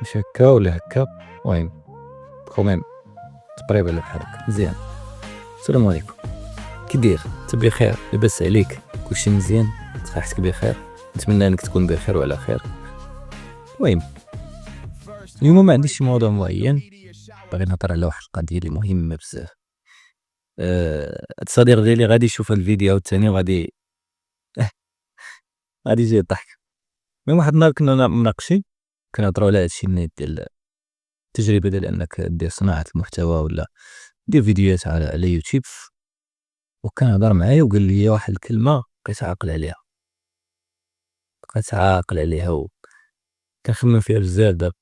مش هكا ولا هكا. المهم خوميم تقريبا بحال هكا مزيان. السلام عليكم، كي داير؟ انت بخير؟ لاباس عليك؟ كلشي مزيان؟ صحتك بخير؟ نتمنى انك تكون بخير وعلى خير. المهم اليوم ما عنديش شي موضوع معين، باغي نهضر على واحد القضيه اللي مهمه بزاف. هاد الصديق ديالي غادي يشوف الفيديو الثاني وغادي غادي يجي يضحك. المهم واحد النهار كنا مناقشين، كنهضروا على هادشي ديال التجربه ديال انك دير صناعه المحتوى ولا دير فيديوهات على يوتيوب. وكان هضر معايا وقال لي واحد الكلمه بقيت عاقل عليها، وكنخمم فيها بزاف دابا.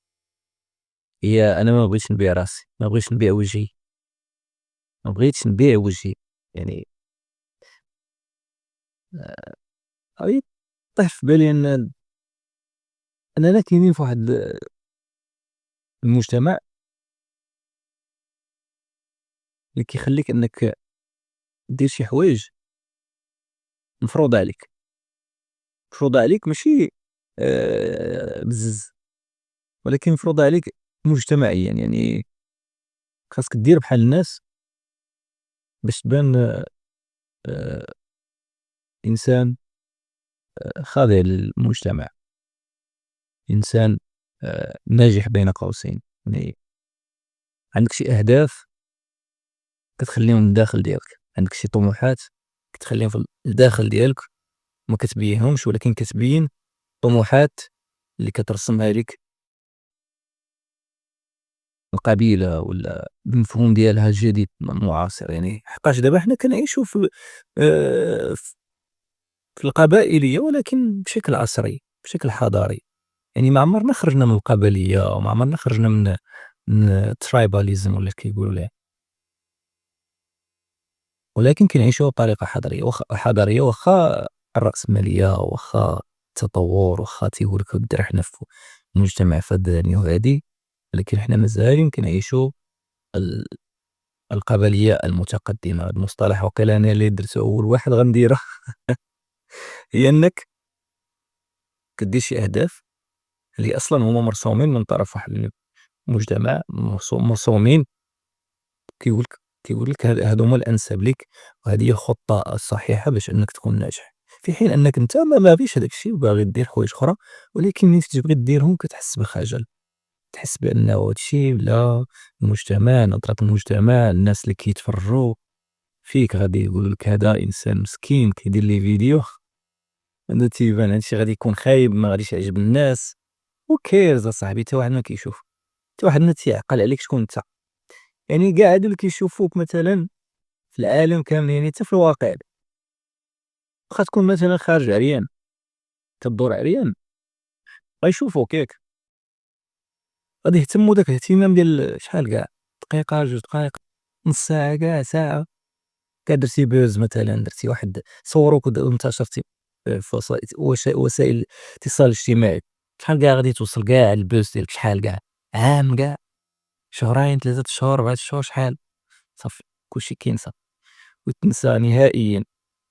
هي انا ما بغيتش نبيع راسي، ما بغيتش نبيع وجهي، ما بغيتش نبيع وجهي. يعني غادي طيح في بالي اننا كاينين في واحد المجتمع اللي كيخليك انك دير شي حوايج مفروض عليك، مفروض عليك ماشي بزز، ولكن مفروض عليك مجتمعيا. يعني خاصك دير بحال الناس باش تبان آه، انسان خاضع للمجتمع، انسان ناجح بين قوسين. يعني عندك شي اهداف كتخليهم للداخل ديالك، عندك شي طموحات كتخليهم في الداخل ديالك، ما كتبينهمش ولكن كتبين طموحات اللي كترسمها لك القبيله ولا المفهوم ديالها الجديد المعاصر. يعني حقاش دابا حنا كنعيشوا آه، في القبائليه ولكن بشكل عصري، بشكل حضاري. يعني ما عمرنا خرجنا من القبليه وما عمرنا خرجنا من الترايباليزم ولا كيقولوا ليه، ولكن كنعيشوها بطريقه حضاريه واخا الرأسماليه واخا التطور واخا تيقول لك الدرا حنا في مجتمع فداني وهادي، ولكن حنا مازالين كنعيشوا ال- القبليه المتقدمه. هذا المصطلح وقيلا انا اللي درته اول واحد غنديره. هي انك كدير شي اهداف اللي اصلا هما مرسومين من طرف واحد المجتمع، مرسومين كيقول لك هادو هما الانسب ليك، وهذه هي الخطه الصحيحه باش انك تكون ناجح. في حين انك انت ما فيش هذاك الشيء وباغي دير حوايج اخرى، ولكن ملي تبغي ديرهم كتحس بخجل، تحس بانه هذا الشيء ولا المجتمع، نظره المجتمع، الناس اللي كيتفرجوا فيك غادي يقولوا لك هذا انسان مسكين كيدير لي فيديو، هذا تيبان هادشي غادي يكون خايب، ما غاديش يعجب الناس. وكيرز اصاحبي، حتى واحد ما كيشوف، حتى واحد ما تيعقل عليك شكون انت. يعني كاع هادو اللي كيشوفوك مثلا في العالم كامل، يعني حتى في الواقع، واخا تكون مثلا خارج عريان، كدور عريان، غيشوفوك ياك، غادي يهتموا داك الاهتمام ديال شحال كاع دقيقة، 2 دقايق، نص ساعة، كاع ساعة. درتي بوز مثلا، درتي واحد صوروك وانتشرتي في وسائل الاتصال الاجتماعي، شحال كاع غادي توصل كاع البوز ديالك؟ شحال كاع؟ عام كاع؟ شهرين، 3 شهور، 4 شهور، شحال؟ صافي كلشي كينسى وتنسى نهائيا.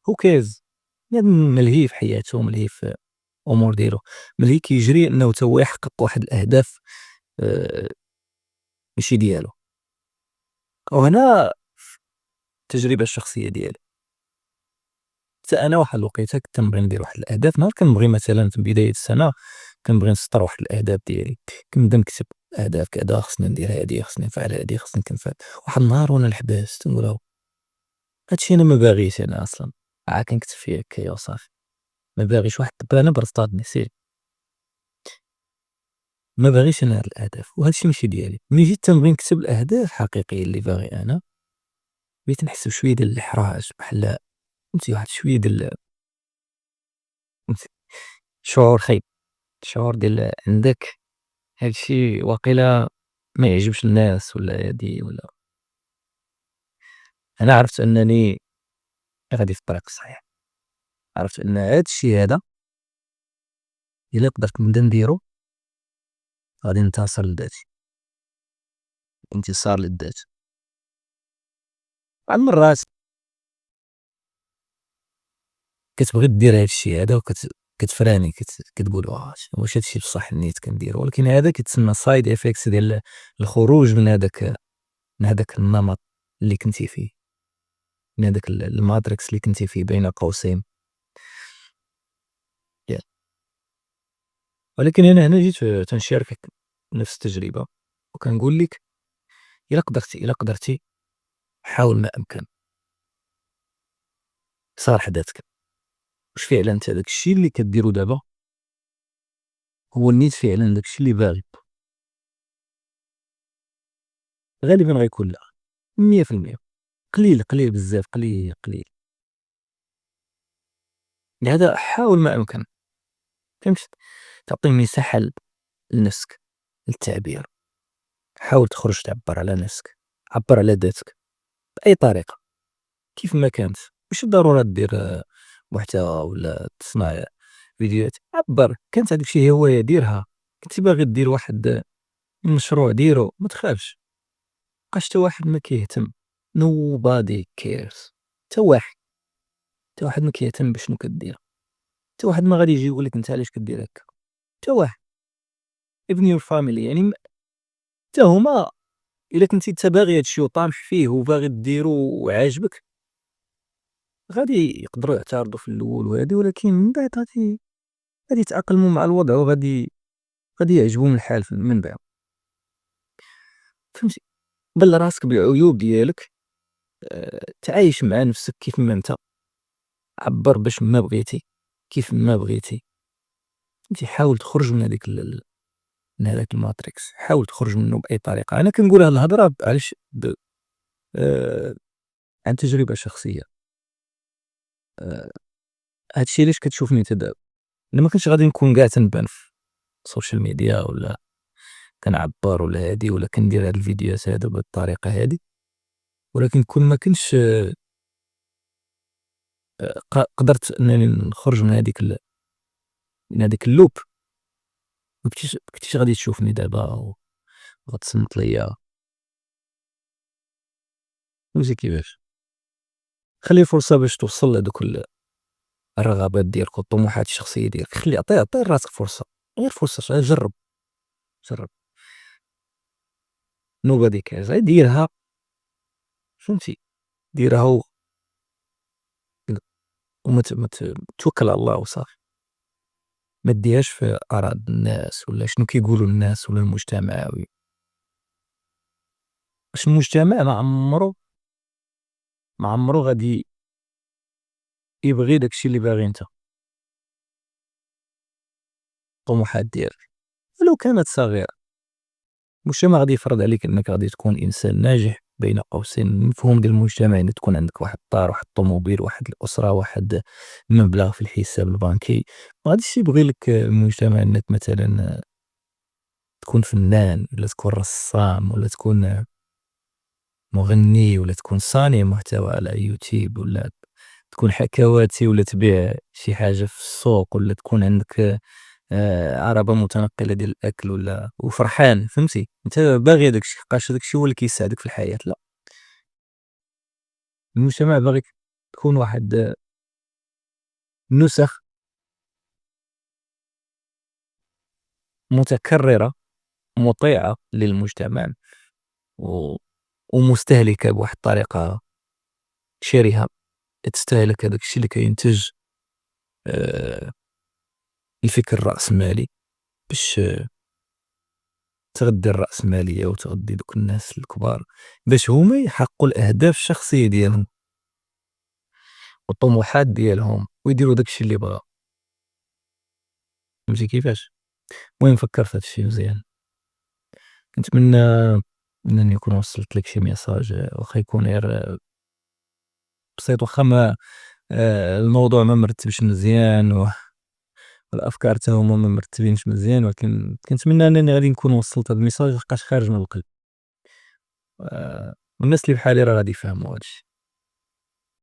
who cares؟ بنادم ملهي في حياته، ملهي في الامور ديالو، ملي كيجري انه تا هو يحقق واحد الاهداف آه، ماشي ديالو. وهنا التجربه الشخصيه ديالي، حتى انا واحد الوقيته كنت نبغي ندير واحد الاهداف. نهار كنبغي مثلا في بدايه السنه كنبغي نسطر واحد الاهداف ديالي، كنبدا نكتب اهداف كذا، خصني ندير هادي، خصني نفعل هادي، خصني كنفعل. واحد النهار وانا الحباس تنقول هادشي انا ما باغيش، انا اصلا عا كنكتب فيه هكايا وصافي، ما باغيش واحد البانه برصطادني سير، ما باغيش انا هاد الاهداف وهادشي ماشي ديالي. ملي جيت تنبغي نكتب الاهداف الحقيقيه اللي باغي انا، بقيت نحس بشويه ديال الاحراج، بحال فهمتي واحد شويه ديال فهمتي شعور خايب، شعور ديال عندك هادشي واقيلا ما يعجبش الناس ولا هادي ولا. انا عرفت انني غادي في الطريق الصحيح، عرفت ان هادشي هذا الا قدرت نبدا نديرو غادي ننتصر لذاتي، انتصار للذات. بعض المرات كتبغي دير هادشي هذا كتفراني كتقول واش هادشي بصح نيت كنديرو، ولكن هذا كيتسمى side effects ديال الخروج من هذاك النمط اللي كنتِ فيه، من هذاك الmatrix اللي كنتِ فيه بين قوسين. ياك. ولكن أنا هنا جيت تنشاركك نفس التجربة، وكنقول لك إلا قدرتِ حاول ما أمكن، صارح ذاتك، واش فعلًا أنت داك الشي اللي كديرو دابا هو نيت فعلًا داك الشي اللي باغي؟ غالبًا غيكون لأ، 100%. قليل، قليل بزاف، قليل، قليل. لهذا حاول ما أمكن، فهمت، تعطي مساحة لنفسك للتعبير، حاول تخرج تعبّر على نفسك، عبّر على ذاتك بأي طريقة كيف ما كانت، ماشي ضرورة دير محتوى ولا تصنع فيديوهات، عبّر، كانت هاديك شي هواية ديرها، كنتي باغي دير واحد المشروع ديرو، ما تخافش، مابقاش حتى واحد ما كيهتم nobody cares، حتى واحد، حتى واحد ما كيهتم بشنو كدير، حتى واحد ما غادي يجي يقول لك أنت علاش كدير هاكا، حتى واحد even your family يعني حتى هُما إلا كنتي أنت باغي هاد الشي وطامح فيه وباغي ديرو وعاجبك، غادي يقدروا يعترضوا في الأول وهادي، ولكن من بعد غادي يتأقلموا مع الوضع غادي يعجبهم الحال من بعد، فهمتي، بلّ راسك بالعيوب ديالك، تعايش مع نفسك كيف ما أنت، عبّر باش ما بغيتي، كيف ما بغيتي، فهمتي، حاول تخرج من هاديك من هذاك الmatrix، حاول تخرج منه بأي طريقة. أنا كنقول هاد الهضرة علاش آآ عن تجربة شخصية. آآ هاد الشي علاش كتشوفني أنت دابا، أنا ما كنتش غادي نكون كاع تنبان في السوشيال ميديا ولا كنعبّر ولا هادي ولا كندير هاد الفيديوهات هادو بهاد الطريقة هادي، ولكن كون ما كنتش قدرت أنني نخرج من هاديك الloop، ما كنتيش غادي تشوفني دابا وغتصنت ليا، فهمتي كيفاش. خلي فرصة باش توصل لهادوك الرغبات ديالك والطموحات الشخصية ديالك، عطي لراسك فرصة، غير فرصة، جرّب، جرّب، nobody cares، غير ديرها، فهمتي، ديرها توكل على الله وصافي، ما ديرهاش في آراء الناس ولا شنو كيقولوا الناس ولا المجتمع واش المجتمع ما عمرو غادي يبغي داك الشي اللي باغي أنت، الطموحات ديالك ولو كانت صغيرة، المجتمع غادي يفرض عليك أنك غادي تكون إنسان ناجح بين قوسين، المفهوم ديال المجتمع أن تكون عندك واحد الدار، واحد الطوموبيل، واحد الأسرة، واحد المبلغ في الحساب البنكي، ما غاديش يبغي لك المجتمع أنك مثلًا تكون فنان ولا تكون رسام ولا تكون مغني ولا تكون صانع محتوى على يوتيوب ولا تكون حكواتي ولا تبيع شي حاجة في السوق ولا تكون عندك عربة متنقلة ديال الأكل ولا وفرحان، فهمتي، أنت باغي هداك الشي لحقاش هداك الشي هو اللي كيساعدك في الحياة، لأ، المجتمع باغيك تكون واحد نسخ متكررة مطيعة للمجتمع و ومستهلكة بواحد الطريقة شرهة، تستهلك هداك الشي اللي كينتج آآ الفكر الرأسمالي باش تغذي الرأسمالية وتغذي دوك الناس الكبار باش هُما يحققوا الأهداف الشخصية ديالهم والطموحات ديالهم ويديروا داك الشي اللي بغاو، فهمتي كيفاش؟ المهم فكّر في هاد الشي مزيان، كنتمنى أنني نكون وصّلت لك شي ميساج واخا يكون غير بسيط، واخا ما الموضوع ما مرتبش مزيان والأفكار تا هُما ما مرتبينش مزيان، ولكن كنتمنى أنني غادي نكون وصّلت هاد الميساج لحقاش خارج من القلب، والناس اللي بحالي راه غادي يفهموا هاد الشي.